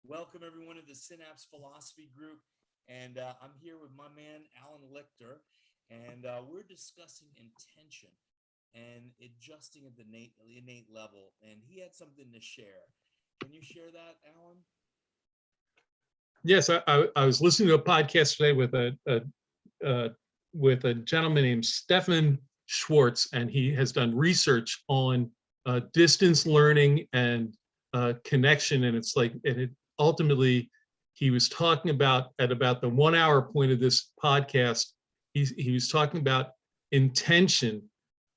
Welcome everyone to the Synapse Philosophy Group, and I'm here with my man Alan Lichter, and we're discussing intention and adjusting at the innate level. And he had something to share. Can you share that, Alan? Yes, I was listening to a podcast today with a gentleman named Stefan Schwartz, and he has done research on distance learning and connection. And ultimately he was talking about at about the 1 hour point of this podcast. He was talking about intention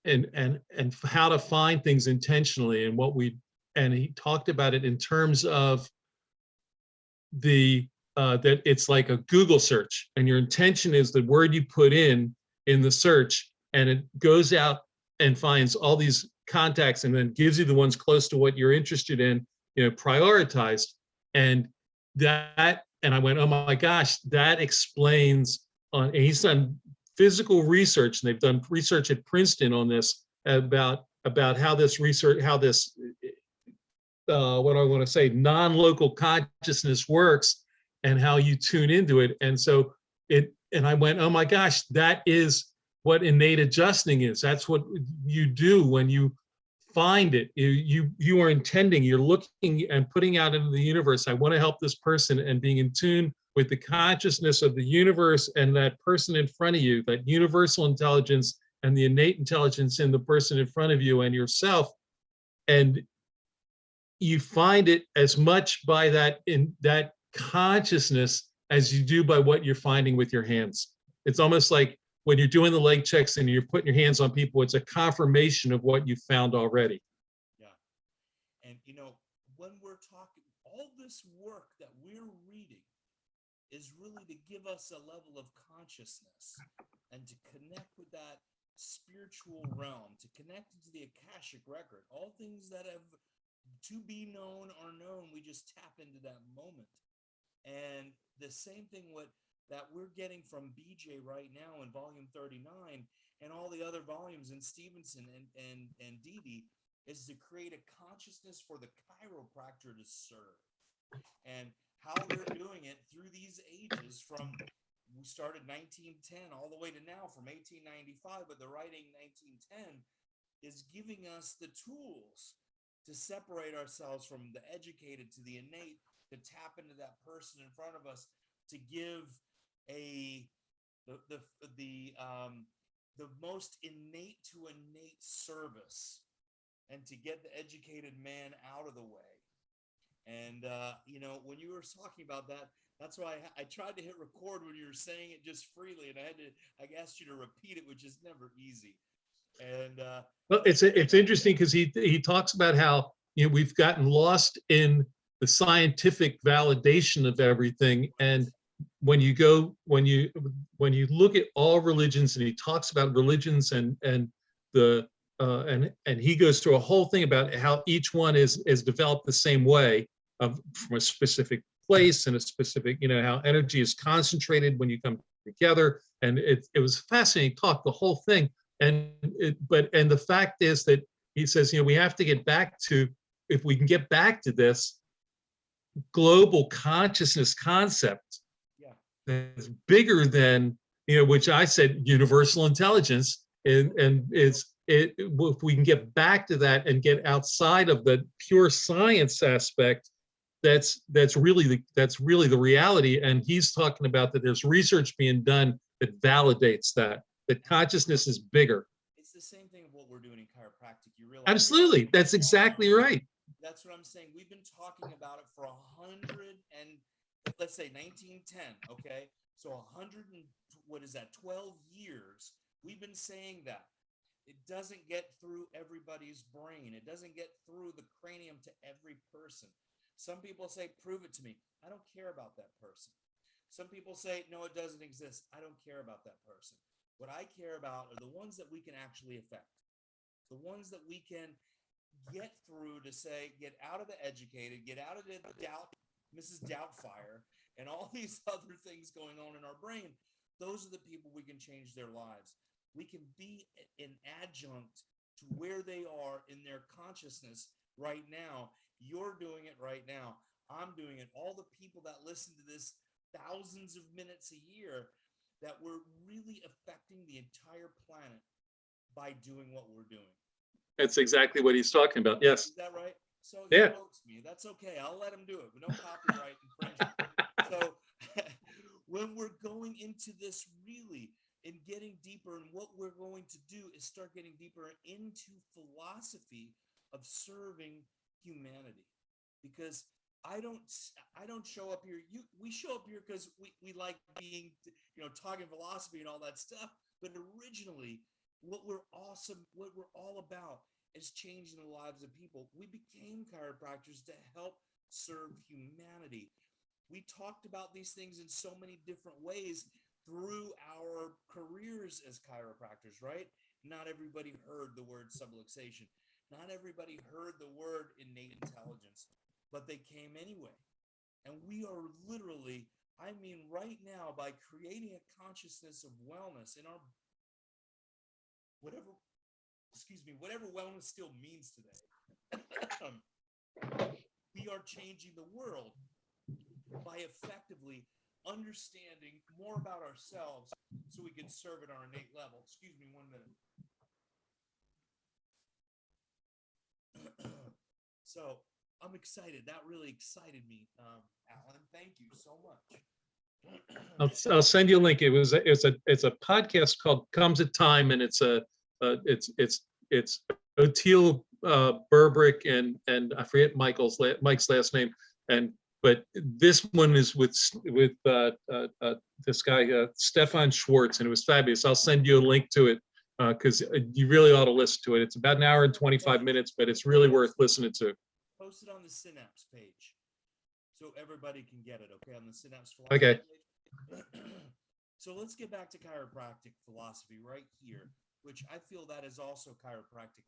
and how to find things intentionally, and he talked about it in terms of that it's like a Google search, and your intention is the word you put in the search, and it goes out and finds all these contacts and then gives you the ones close to what you're interested in, prioritized. And I went, oh my gosh, that explains and he's done physical research, and they've done research at Princeton on this about how this what I want to say, non-local consciousness works and how you tune into it. And I went, oh my gosh, that is what innate adjusting is. That's what you do when you find it. You are intending, you're looking and putting out into the universe, I want to help this person, and being in tune with the consciousness of the universe and that person in front of you, that universal intelligence and the innate intelligence in the person in front of you and yourself. And you find it as much by that consciousness as you do by what you're finding with your hands. It's almost like when you're doing the leg checks and you're putting your hands on people, it's a confirmation of what you found already. Yeah. And when we're talking, all this work that we're reading is really to give us a level of consciousness and to connect with that spiritual realm, to connect into the Akashic record, all things that have to be known or known. We just tap into that moment. And the same thing that we're getting from BJ right now in volume 39 and all the other volumes in Stevenson and Dee is to create a consciousness for the chiropractor to serve. And how they're doing it through these ages, from we started 1910 all the way to now, from 1895, but the writing 1910 is giving us the tools to separate ourselves from the educated to the innate, to tap into that person in front of us, to give the most innate to innate service, and to get the educated man out of the way. And when you were talking about that, that's why I tried to hit record when you were saying it just freely, and I asked you to repeat it, which is never easy. And well, it's interesting because he talks about how we've gotten lost in the scientific validation of everything. And when you look at all religions, and he talks about religions and he goes through a whole thing about how each one is developed the same way, from a specific place and a specific, how energy is concentrated when you come together. And it was fascinating talk, the whole thing. And the fact is that he says, we have to get back to, if we can get back to this global consciousness concept, yeah, that's bigger than, which I said universal intelligence, and if we can get back to that and get outside of the pure science aspect, that's really the reality. And he's talking about that there's research being done that validates that consciousness is bigger. It's the same thing of what we're doing in chiropractic. You realize, absolutely, that's exactly right. That's what I'm saying. We've been talking about it for 100 and, let's say, 1910. Okay, so 100 and what is that? 12 years. We've been saying that. It doesn't get through everybody's brain. It doesn't get through the cranium to every person. Some people say, prove it to me. I don't care about that person. Some people say, no, it doesn't exist. I don't care about that person. What I care about are the ones that we can actually affect, the ones that we can get through to say, get out of the educated, get out of the doubt, Mrs. Doubtfire, and all these other things going on in our brain. Those are the people we can change their lives. We can be an adjunct to where they are in their consciousness right now. You're doing it right now. I'm doing it, all the people that listen to this thousands of minutes a year, that we're really affecting the entire planet by doing what we're doing. That's exactly what he's talking about. Yes. Is that right? So he Yeah. quotes me. That's okay. I'll let him do it, but no copyright infringement. So when we're going into this really and getting deeper, and what we're going to do is start getting deeper into philosophy of serving humanity, because I don't show up here. We show up here because we like being, talking philosophy and all that stuff. But originally, what we're all about is changing the lives of people. We became chiropractors to help serve humanity. We talked about these things in so many different ways through our careers as chiropractors, right? Not everybody heard the word subluxation. Not everybody heard the word innate intelligence, but they came anyway. And we are literally, right now, by creating a consciousness of wellness in our whatever wellness still means today, we are changing the world by effectively understanding more about ourselves so we can serve at our innate level. Excuse me 1 minute. So I'm excited. That really excited me, Alan. Thank you so much. I'll send you a link. It's a podcast called Comes a Time, and it's Oteil Burbrick and I forget Mike's last name, but this one is with this guy Stefan Schwartz, and it was fabulous. I'll send you a link to it because you really ought to listen to it. It's about an hour and 25 minutes, but it's really worth listening to. Post it on the Synapse page so everybody can get it. Okay, on the Synapse Philosophy Okay. page. So let's get back to chiropractic philosophy right here, which I feel that is also chiropractic,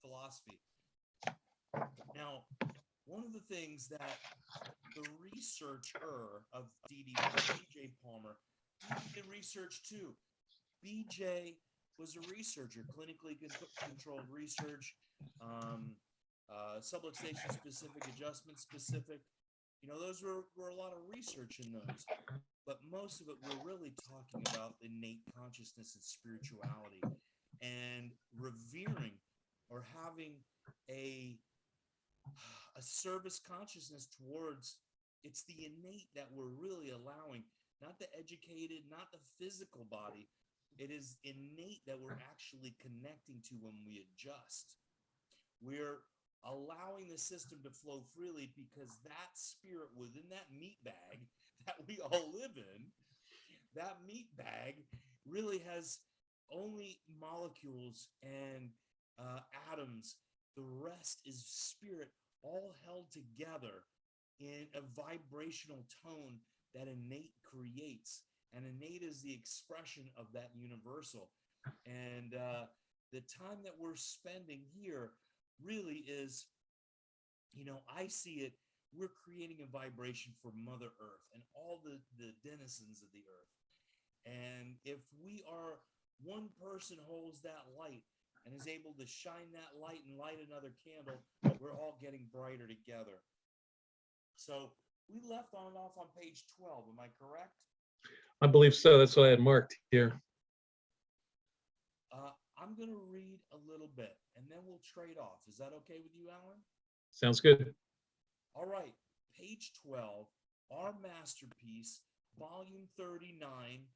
philosophy. Now, one of the things that the researcher of BJ Palmer, did research too. BJ was a researcher, clinically controlled research, subluxation specific, adjustment specific. Those were a lot of research in those. But most of it, we're really talking about innate consciousness and spirituality and revering or having a service consciousness towards. It's the innate that we're really allowing, not the educated, not the physical body. It is innate that we're actually connecting to when we adjust. We're allowing the system to flow freely because that spirit within that meat bag that we all live in, that meat bag really has only molecules and atoms. The rest is spirit, all held together in a vibrational tone that innate creates. And innate is the expression of that universal. And the time that we're spending here really is, I see it, we're creating a vibration for Mother Earth and all the denizens of the earth. And if we are, one person holds that light and is able to shine that light and light another candle, we're all getting brighter together. So we left off on page 12. Am I correct? I believe so. That's what I had marked here. I'm going to read a little bit and then we'll trade off. Is that okay with you, Alan? Sounds good. All right. Page 12, our masterpiece, volume 39.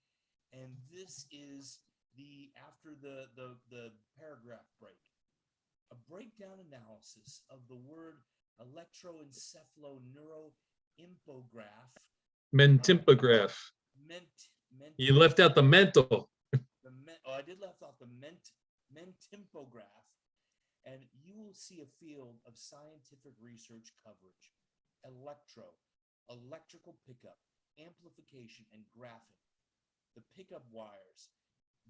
And this is after the paragraph break. A breakdown analysis of the word electroencephaloneuroimpograph. Mentimpograph. You left out the mental. I did left off the mentimpograph, and you will see a field of scientific research coverage, electrical pickup, amplification, and graphing. The pickup wires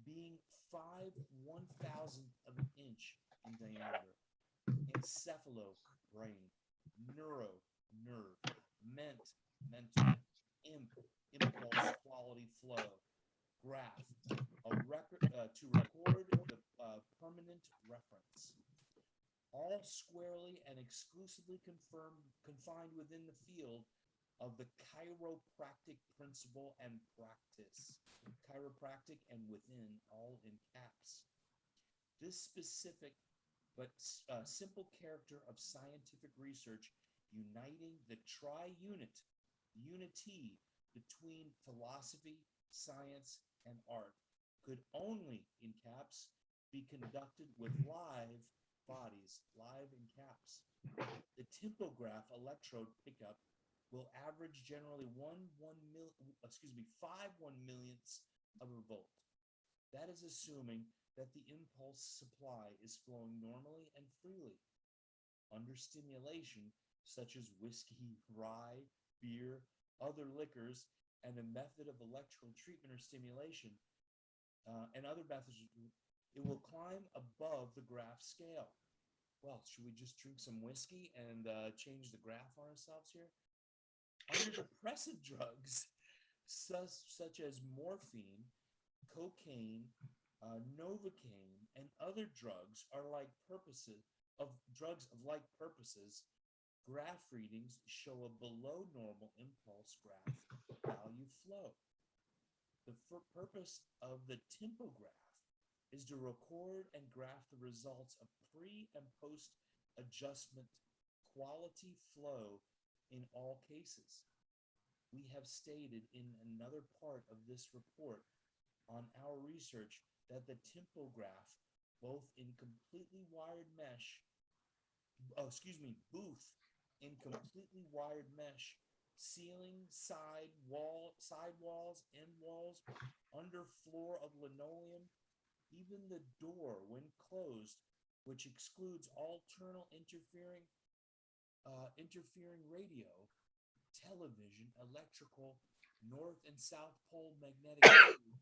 being 5/1000th of an inch in diameter. Encephalo, brain. Neuro, nerve. Mental. Impulse, quality, flow. Graph, to record the permanent reference. all squarely and exclusively confined within the field of the chiropractic principle and practice. Chiropractic and within, all in caps. This specific but simple character of scientific research, uniting the unity between philosophy, science, and art, could only, in caps, be conducted with live bodies, live in caps. The tempograph electrode pickup will average generally 5/1 millionths of a volt. That is assuming that the impulse supply is flowing normally and freely. Under stimulation, such as whiskey, rye, beer, other liquors, and a method of electrical treatment or stimulation, and other methods, it will climb above the graph scale. Well, should we just drink some whiskey and change the graph on ourselves here? Under depressive drugs, such as morphine, cocaine, Novocaine, and other drugs of like purposes, graph readings show a below normal impulse graph value flow. The purpose of the tempograph is to record and graph the results of pre and post adjustment quality flow in all cases. We have stated in another part of this report on our research that the tempograph, both in completely wired mesh, booth in completely wired mesh, ceiling, sidewalls, end walls, under floor of linoleum, even the door when closed, which excludes all interfering radio, television, electrical, north and south pole magnetic field,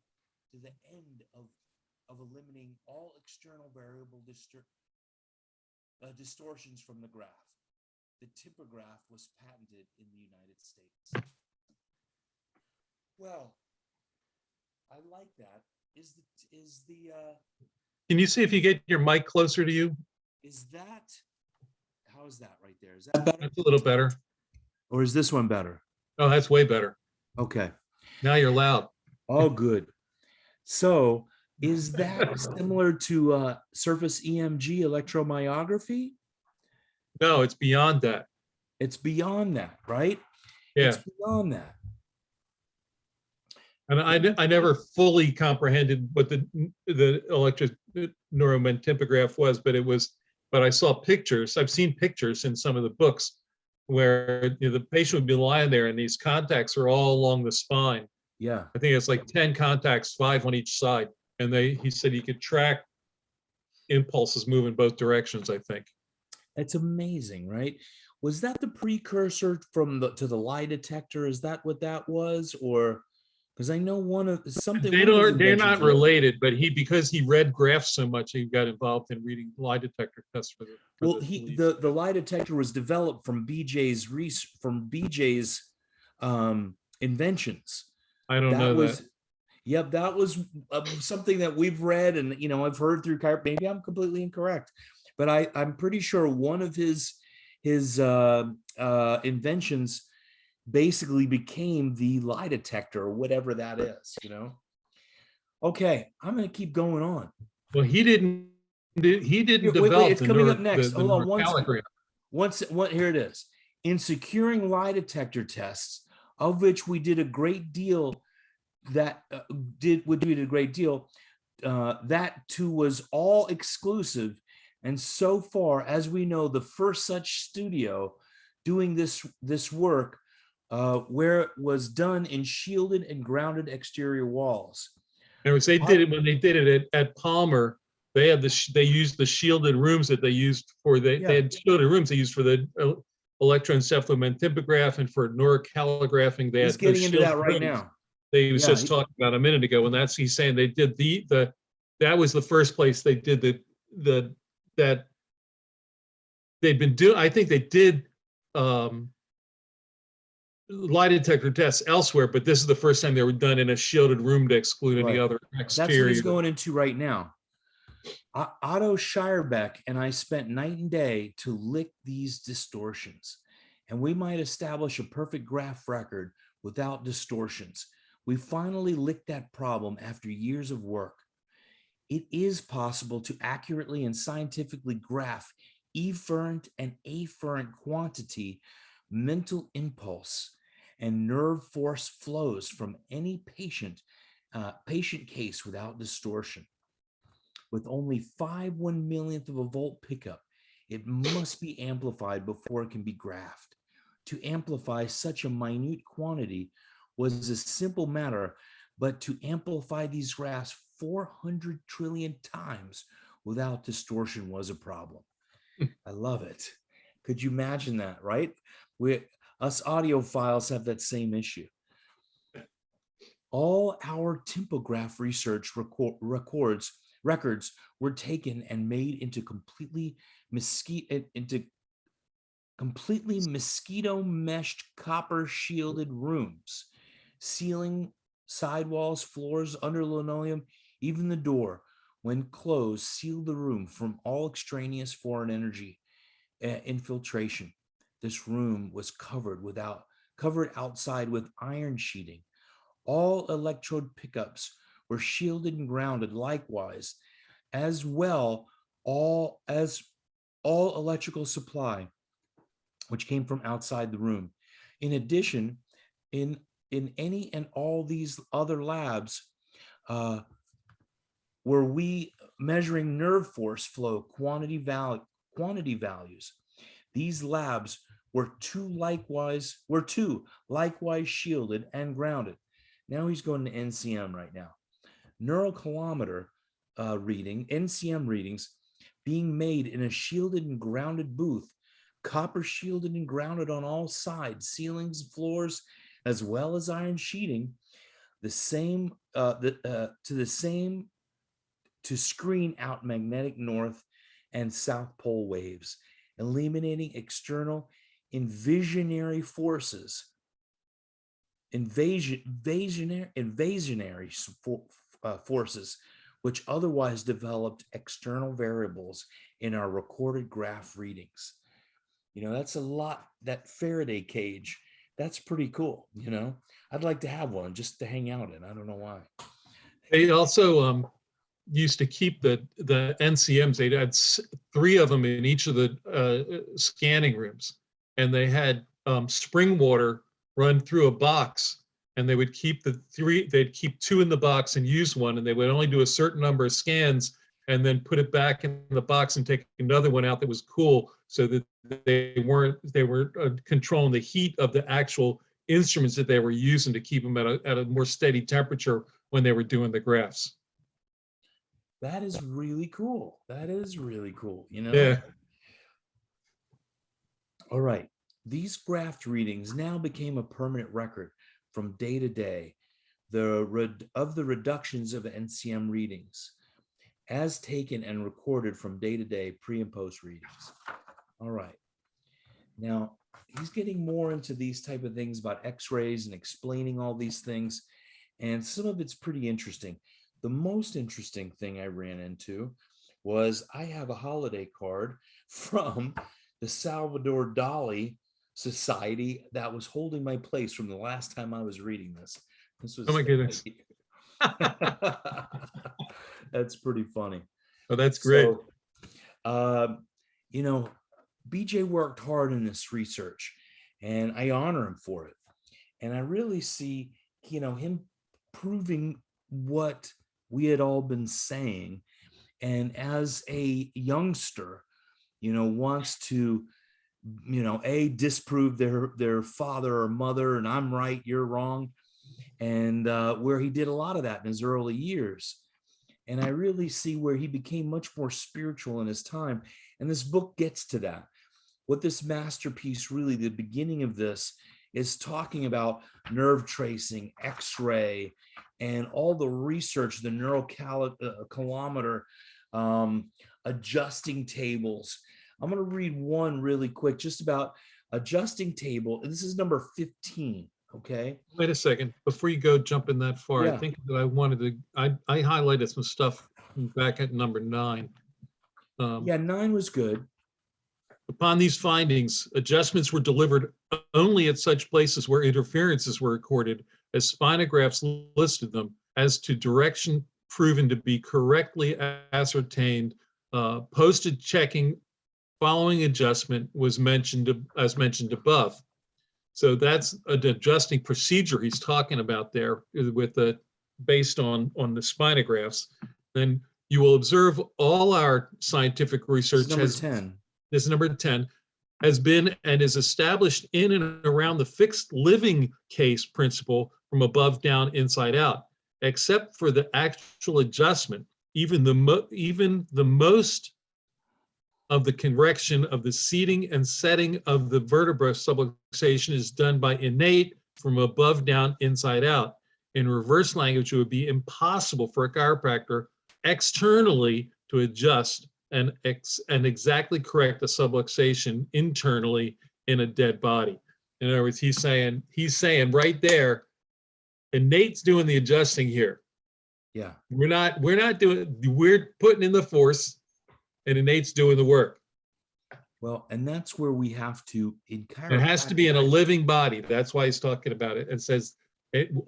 to the end of eliminating all external variable distortions from the graph. The tempograph was patented in the United States. Well, I like that. Can you see if you get your mic closer to you? How is that right there? Is that better? That's a little better. Or is this one better? Oh, that's way better. Okay. Now you're loud. Oh, good. So is that similar to surface EMG electromyography? No, it's beyond that. It's beyond that, right? Yeah. It's beyond that. And I never fully comprehended what the electric neuromagneticograph was, but I saw pictures. I've seen pictures in some of the books where the patient would be lying there and these contacts are all along the spine. Yeah. I think it's like 10 contacts, 5 on each side. And he said he could track impulses moving both directions, I think. That's amazing, right? Was that the precursor to the lie detector? Is that what that was? Or because I know they're not related, but because he read graphs so much, he got involved in reading lie detector tests for the police. The lie detector was developed from BJ's inventions. I don't know that. Yep, that was something that we've read, and I've heard through chiropractic. Maybe I'm completely incorrect, but I'm pretty sure one of his inventions basically became the lie detector, or whatever that is. Okay, I'm going to keep going on. Well, he didn't develop. Wait, it's coming up next. Hold on, here it is. In securing lie detector tests, of which we did a great deal. That too was all exclusive, and so far as we know, the first such studio doing this work where it was done in shielded and grounded exterior walls. And when they did it at Palmer, they used the shielded rooms that they used they had shielded rooms they used for the electroencephalomagneticograph and for neurocalligraphing. He's getting into that right now. They was just talking about a minute ago, and he's saying they did that was the first place they did that they'd been doing. I think they did lie detector tests elsewhere, but this is the first time they were done in a shielded room to exclude any other exterior. That's what he's going into right now. Otto Schierbeck and I spent night and day to lick these distortions, and we might establish a perfect graph record without distortions. We finally licked that problem after years of work. It is possible to accurately and scientifically graph efferent and afferent quantity, mental impulse, and nerve force flows from any patient case without distortion. With only 5/1 millionth of a volt pickup, it must be amplified before it can be graphed. To amplify such a minute quantity was a simple matter, but to amplify these graphs 400 trillion times without distortion was a problem. I love it. Could you imagine that, right? Us audiophiles have that same issue. All our typograph research records were taken and made into completely mosquito meshed copper shielded rooms, ceiling, sidewalls, floors, under linoleum, even the door, when closed, sealed the room from all extraneous foreign energy infiltration. This room was covered outside with iron sheeting. All electrode pickups were shielded and grounded likewise, as well all electrical supply, which came from outside the room. In addition, in any and all these other labs, were we measuring nerve force flow quantity values. These labs were two likewise shielded and grounded. Now he's going to NCM right now. Neurokilometer NCM readings being made in a shielded and grounded booth, copper shielded and grounded on all sides, ceilings, floors, as well as iron sheeting, to screen out magnetic north and south pole waves, eliminating external invasionary forces, forces, which otherwise developed external variables in our recorded graph readings. You know, that's a lot. That Faraday cage, that's pretty cool. You know, I'd like to have one just to hang out in. I don't know why. They also used to keep the NCMs. They had 3 of them in each of the scanning rooms, and they had spring water run through a box, and they would keep they'd keep 2 in the box and use 1, and they would only do a certain number of scans and then put it back in the box and take another one out that was cool, so that they were controlling the heat of the actual instruments that they were using to keep them at a more steady temperature when they were doing the graphs. That is really cool. That is really cool, you know? Yeah. All right. These graph readings now became a permanent record from day to day of the reductions of NCM readings as taken and recorded from day to day pre and post readings. All right. Now, he's getting more into these type of things about x-rays and explaining all these things. And some of it's pretty interesting. The most interesting thing I ran into was I have a holiday card from the Salvador Dali Society that was holding my place from the last time I was reading this. This was, oh my goodness. That's pretty funny. Oh, that's great. So, you know, BJ worked hard in this research, and I honor him for it. And I really see, you know, him proving what we had all been saying. And as a youngster, you know, wants to, you know, disprove their father or mother, and I'm right, you're wrong. And where he did a lot of that in his early years. And I really see where he became much more spiritual in his time. And this book gets to that. What this masterpiece, really, the beginning of this, is talking about nerve tracing, X-ray, and all the research, the neurokilometer, adjusting tables. I'm going to read one really quick, just about adjusting table. This is number 15. Okay. Wait a second. Before you go jumping that far, Yeah. I think that I highlighted some stuff back at number 9. Yeah, 9 was good. Upon these findings, adjustments were delivered only at such places where interferences were recorded, as spinographs listed them, as to direction proven to be correctly ascertained. Posted checking following adjustment was mentioned as mentioned above. So that's an adjusting procedure he's talking about there with based on the spinographs. Then you will observe all our scientific research Number 10. This number 10 has been and is established in and around the fixed living case principle from above down, inside out, except for the actual adjustment. Even the most of the correction of the seating and setting of the vertebra subluxation is done by innate from above down, inside out. In reverse language, it would be impossible for a chiropractor externally to adjust and exactly correct the subluxation internally in a dead body. In other words, he's saying right there, innate's doing the adjusting here. Yeah. We're putting in the force, and innate's doing the work. Well, and that's where we have to It has to be in a living body. That's why he's talking about it. It says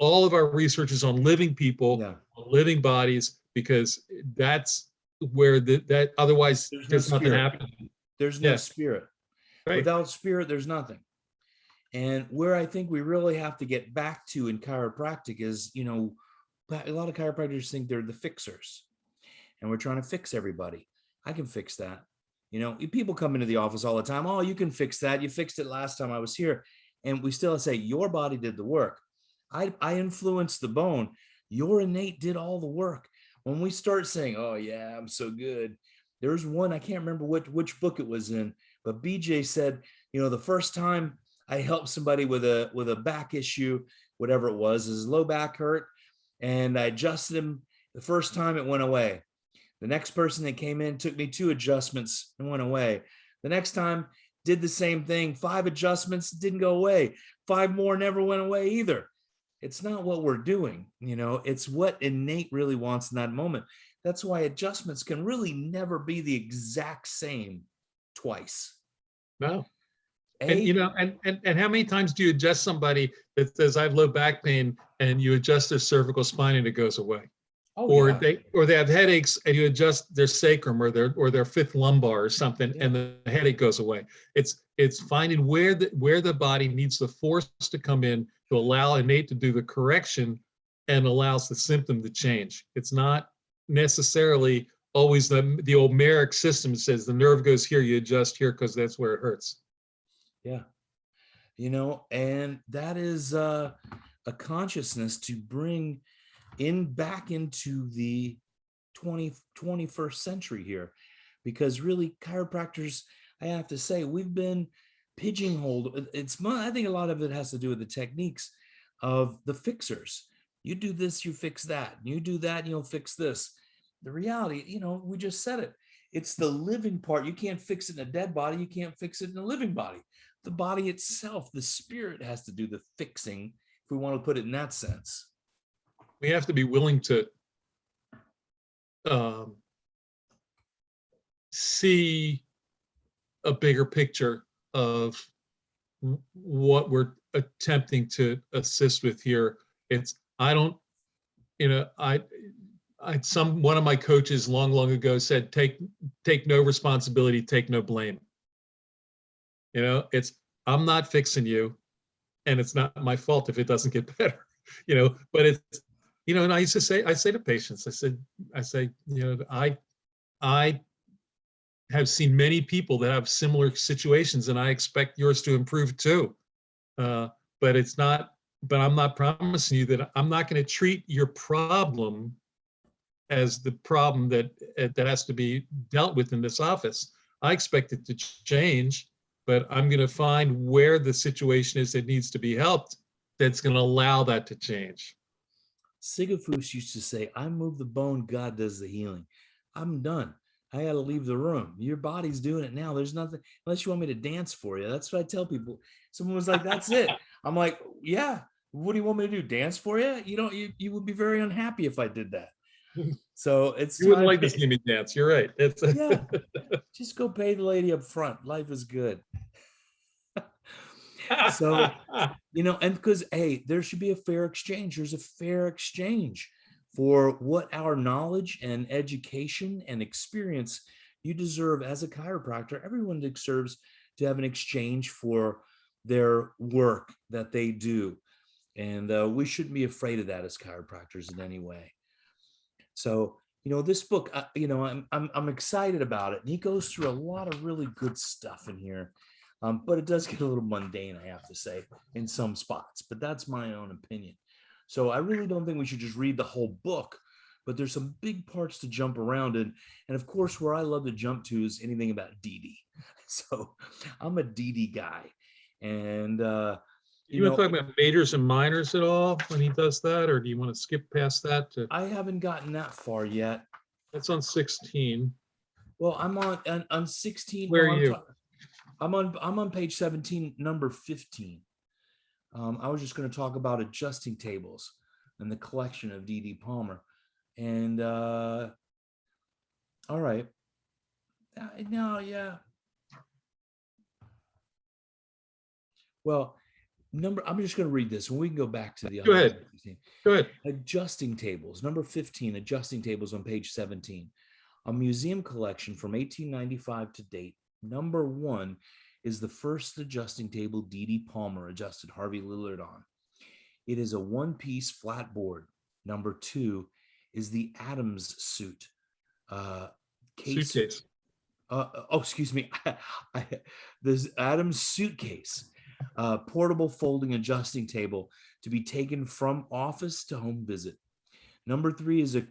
all of our research is on living people, on living bodies, because that's where that otherwise there's nothing happening. There's no spirit. Right. Without spirit, there's nothing. And where I think we really have to get back to in chiropractic is, a lot of chiropractors think they're the fixers, and we're trying to fix everybody. I can fix that. People come into the office all the time. Oh, you can fix that. You fixed it last time I was here. And we still say your body did the work. I influenced the bone. Your innate did all the work. When we start saying, oh yeah, I'm so good. There's one, I can't remember which book it was in, but BJ said, the first time I helped somebody with a back issue, whatever it was, his low back hurt, and I adjusted him. The first time it went away. The next person that came in took me 2 adjustments and went away. The next time did the same thing, 5 adjustments, didn't go away. 5 more never went away either. It's not what we're doing, it's what innate really wants in that moment. That's why adjustments can really never be the exact same twice. No. And how many times do you adjust somebody that says I have low back pain, and you adjust their cervical spine and it goes away? Or they have headaches and you adjust their sacrum or their fifth lumbar or something, and the headache goes away. It's finding where the body needs the force to come in to allow innate to do the correction and allows the symptom to change. It's not necessarily always the old Merrick system says the nerve goes here, you adjust here because that's where it hurts. Yeah. And that is a consciousness to bring back into the 21st century here, because really chiropractors, I have to say, we've been pigeonholed. I think a lot of it has to do with the techniques of the fixers. You do this, you fix that. You do that, you'll fix this. The reality, we just said it. It's the living part. You can't fix it in a dead body. You can't fix it in a living body. The body itself, the spirit has to do the fixing, if we want to put it in that sense. We have to be willing to see a bigger picture of what we're attempting to assist with here. One of my coaches long ago said, take no responsibility, take no blame. I'm not fixing you, and it's not my fault if it doesn't get better, but it's, and I say to patients, I say, I have seen many people that have similar situations, and I expect yours to improve too. But I'm not promising you that I'm not going to treat your problem as the problem that has to be dealt with in this office. I expect it to change, but I'm going to find where the situation is that needs to be helped that's going to allow that to change. Sigafus used to say, I move the bone, God does the healing. I'm done. I got to leave the room. Your body's doing it now. There's nothing, unless you want me to dance for you. That's what I tell people. Someone was like, that's it. I'm like, yeah. What do you want me to do? Dance for you? You would be very unhappy if I did that. So it's You wouldn't time. like to see me dance. You're right. It's Yeah, just go pay the lady up front. Life is good. So, and because, hey, there should be a fair exchange. There's a fair exchange for what our knowledge and education and experience you deserve as a chiropractor. Everyone deserves to have an exchange for their work that they do. And we shouldn't be afraid of that as chiropractors in any way. So, this book, I'm excited about it. And he goes through a lot of really good stuff in here. But it does get a little mundane, I have to say, in some spots. But that's my own opinion. So I really don't think we should just read the whole book. But there's some big parts to jump around in. And of course, where I love to jump to is anything about DD. So I'm a DD guy. And, you want to talk about majors and minors at all when he does that, or do you want to skip past that? I haven't gotten that far yet. That's on 16. Well, I'm on 16. Where No, are you? I'm on page 17, number 15. I was just going to talk about adjusting tables and the collection of D.D. Palmer. And all right. No, yeah. Well, I'm just going to read this and we can go back to the other. Go ahead. Go ahead. Adjusting tables, number 15, adjusting tables on page 17. A museum collection from 1895 to date. Number 1 is the first adjusting table D.D. Palmer adjusted Harvey Lillard on. It is a one-piece flat board. Number 2 is the Adams suit case. Suitcase. Excuse me. This Adams suitcase, portable folding adjusting table to be taken from office to home visit. Number 3 is a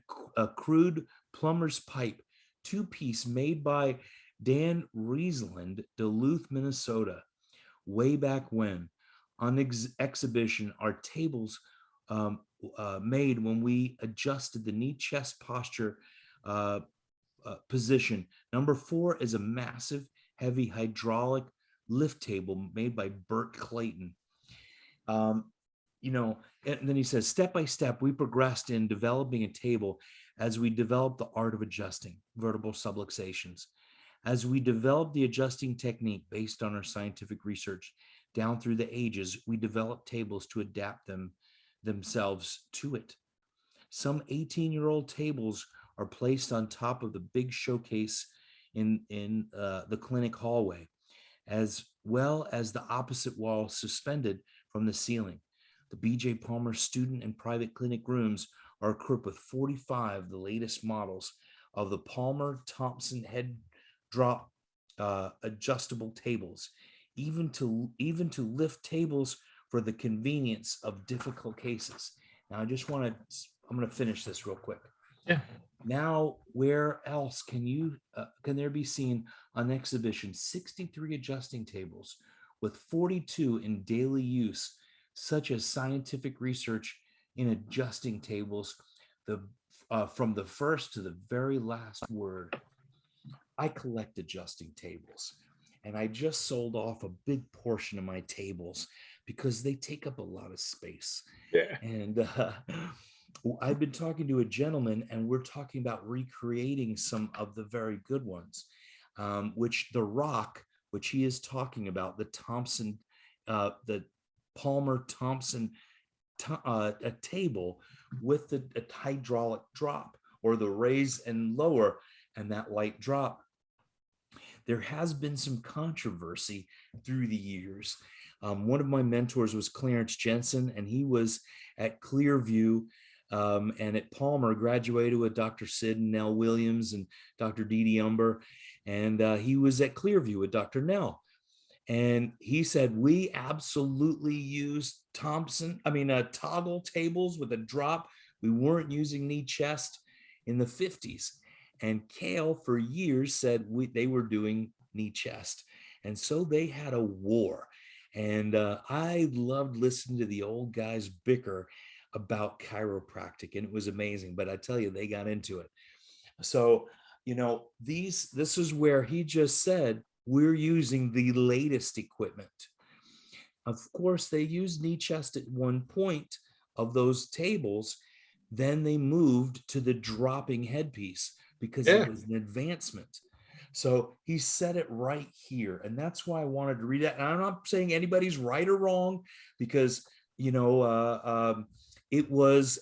crude plumber's pipe, 2-piece made by Dan Riesland, Duluth, Minnesota. Way back when, on exhibition, are tables made when we adjusted the knee chest posture position. Number 4 is a massive, heavy hydraulic lift table made by Bert Clayton. And then he says, step by step, we progressed in developing a table as we developed the art of adjusting vertebral subluxations. As we developed the adjusting technique based on our scientific research down through the ages, we developed tables to adapt themselves to it. Some 18-year-old tables are placed on top of the big showcase in the clinic hallway, as well as the opposite wall suspended from the ceiling. The B.J. Palmer student and private clinic rooms are equipped with 45 of the latest models of the Palmer Thompson head drop adjustable tables, even to lift tables for the convenience of difficult cases. Now, I'm going to finish this real quick. Yeah. Now, where else can there be seen on exhibition 63 adjusting tables with 42 in daily use, such as scientific research in adjusting tables, from the first to the very last word. I collect adjusting tables, and I just sold off a big portion of my tables because they take up a lot of space. Yeah. And I've been talking to a gentleman, and we're talking about recreating some of the very good ones, which the Rock, which he is talking about, the Thompson, the Palmer Thompson a table with the hydraulic drop, or the raise and lower and that light drop. There has been some controversy through the years. One of my mentors was Clarence Jensen, and he was at Clearview and at Palmer, graduated with Dr. Sid and Nell Williams and Dr. Dee Dee Umber. And he was at Clearview with Dr. Nell. And he said, we absolutely used toggle tables with a drop. We weren't using knee chest in the 50s. And Kale for years said they were doing knee chest. And so they had a war. And I loved listening to the old guys bicker about chiropractic, and it was amazing. But I tell you, they got into it. So, this is where he just said, we're using the latest equipment. Of course, they used knee chest at one point of those tables Then they moved to the dropping headpiece because it Yeah. was an advancement. So he said it right here. And that's why I wanted to read that. And I'm not saying anybody's right or wrong because, it was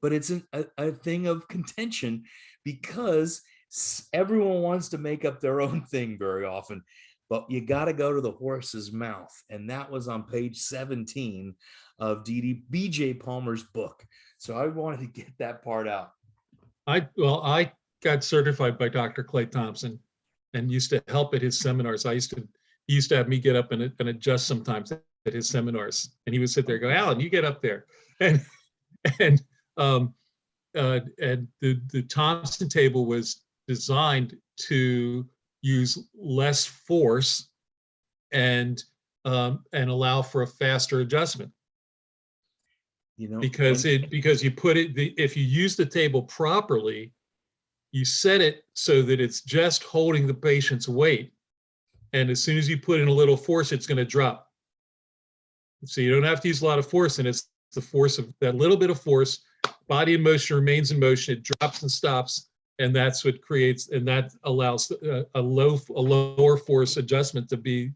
but it's a thing of contention because everyone wants to make up their own thing very often. But you got to go to the horse's mouth. And that was on page 17 of B.J. Palmer's book. So I wanted to get that part out. I got certified by Dr. Clay Thompson and used to help at his seminars. He used to have me get up and adjust sometimes at his seminars. And he would sit there and go, Alan, you get up there. And the Thompson table was designed to use less force and allow for a faster adjustment. Because you put it, if you use the table properly, you set it so that it's just holding the patient's weight. And as soon as you put in a little force, it's going to drop. So you don't have to use a lot of force, and it's the force of that little bit of force. Body in motion remains in motion. It drops and stops, and that's what creates, and that allows a lower force adjustment to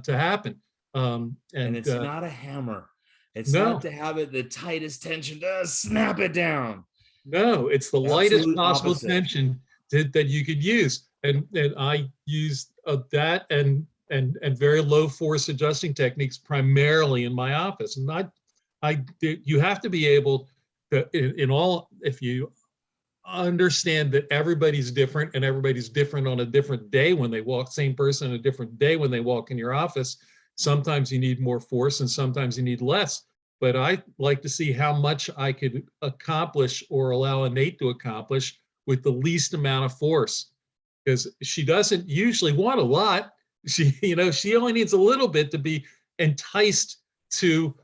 happen. And it's not a hammer. It's no. not to have it the tightest tension to snap it down. No, it's the lightest possible tension that you could use. And I used that and very low force adjusting techniques primarily in my office. And you have to be able to, if you understand that everybody's different and everybody's different on a different day when they walk, same person on a different day when they walk in your office. Sometimes you need more force and sometimes you need less. But I like to see how much I could accomplish or allow Innate to accomplish with the least amount of force, because she doesn't usually want a lot. She only needs a little bit to be enticed to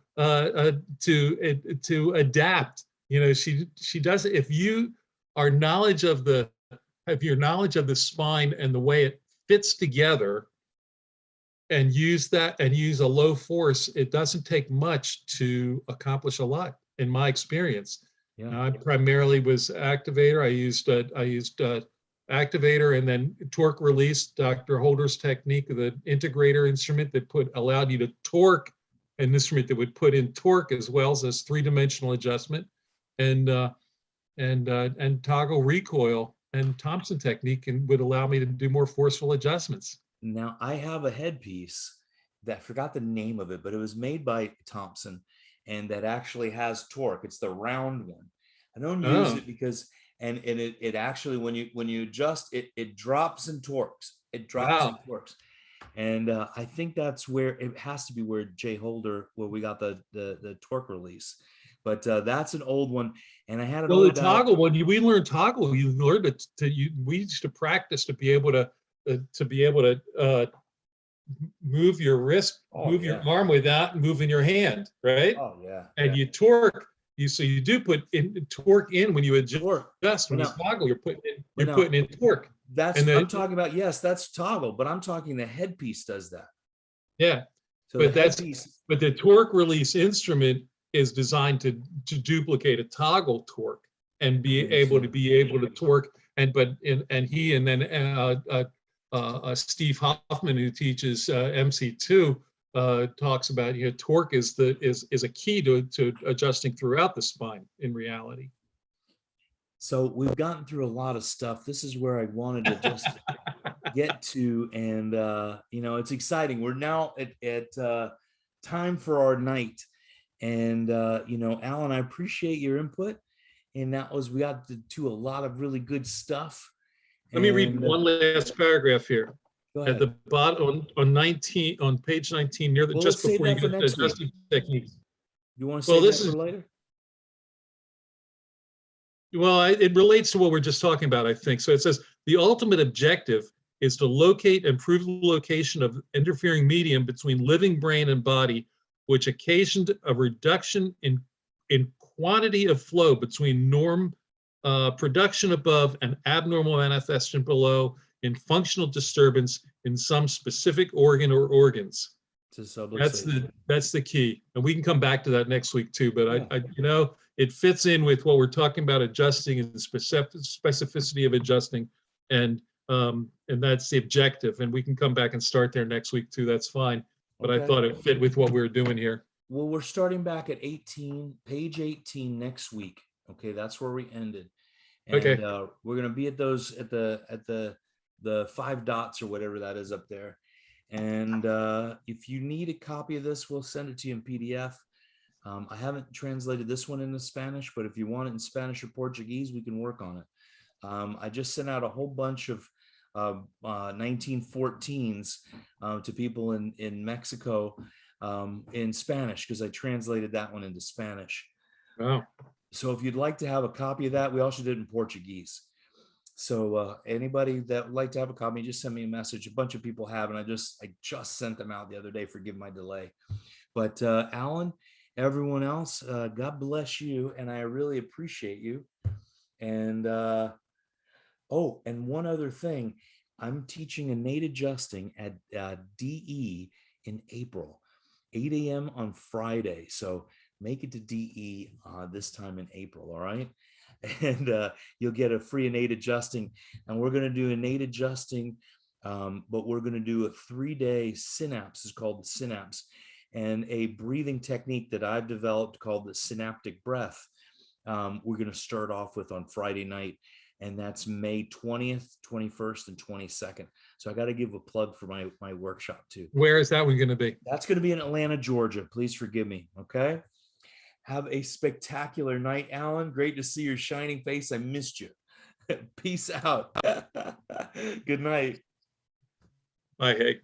adapt. She doesn't. If your knowledge of the spine and the way it fits together, and use a low force, it doesn't take much to accomplish a lot, in my experience. Yeah. I primarily was activator. I used activator and then torque release, Dr. Holder's technique, the integrator instrument that allowed you to torque, an instrument that would put in torque as well as three-dimensional adjustment, and toggle recoil and Thompson technique would allow me to do more forceful adjustments. Now, I have a headpiece that I forgot the name of it, but it was made by Thompson, and that actually has torque. It's the round one. I don't use it because, and it actually, when you adjust, it drops and torques. It drops and torques. And I think that's where it has to be, where Jay Holder, where we got the torque release. But that's an old one. And I had the toggle one. We learned toggle. You learned we used to practice to be able to move your wrist, your arm without moving your hand, right? Oh yeah. And you torque. So you do put in torque in when you adjust. When you toggle, you're putting in torque. I'm talking about. Yes, that's toggle. But I'm talking the headpiece does that. Yeah. So but the torque release instrument is designed to duplicate a toggle torque and be able to torque. And Steve Hoffman, who teaches MC2, talks about torque is a key to adjusting throughout the spine in reality. So we've gotten through a lot of stuff. This is where I wanted to just get to, and it's exciting. We're now at time for our night, and Alan, I appreciate your input, and we got to a lot of really good stuff. Let me read one last paragraph here. Go ahead. At the bottom on page 19, near just before you get to adjusting techniques. You want to save that for later? Well, it relates to what we're just talking about, I think. So it says the ultimate objective is to locate and prove the location of interfering medium between living brain and body, which occasioned a reduction in quantity of flow between norm production above and abnormal manifestation below, in functional disturbance in some specific organ or organs. to subluxation. That's the key. And we can come back to that next week too. But Yeah. it fits in with what we're talking about, adjusting and specificity of adjusting. And that's the objective. And we can come back and start there next week too. That's fine. But I Okay. thought it fit with what we were doing here. Well, we're starting back at 18, page 18 next week. Okay, that's where we ended. And Okay. we're gonna be at those at the 5 dots or whatever that is up there. And if you need a copy of this, we'll send it to you in PDF. I haven't translated this one into Spanish, but if you want it in Spanish or Portuguese, we can work on it. I just sent out a whole bunch of 1914s to people in Mexico in Spanish, because I translated that one into Spanish. Wow. So if you'd like to have a copy of that, we also did it in Portuguese. So anybody that would like to have a copy, just send me a message. A bunch of people have, and I just sent them out the other day. Forgive my delay. But Alan, everyone else, God bless you, and I really appreciate you. And and one other thing, I'm teaching innate adjusting at DE in April, 8 a.m. on Friday. So make it to DE this time in April, all right? And you'll get a free innate adjusting. And we're going to do innate adjusting, but we're going to do a 3-day synapse. It's called the synapse, and a breathing technique that I've developed called the synaptic breath. We're going to start off with on Friday night, and that's May 20th, 21st, and 22nd. So I got to give a plug for my workshop too. Where is that one going to be? That's going to be in Atlanta, Georgia. Please forgive me. Okay. Have a spectacular night, Alan. Great to see your shining face. I missed you. Peace out. Good night. Bye, Haig. Thank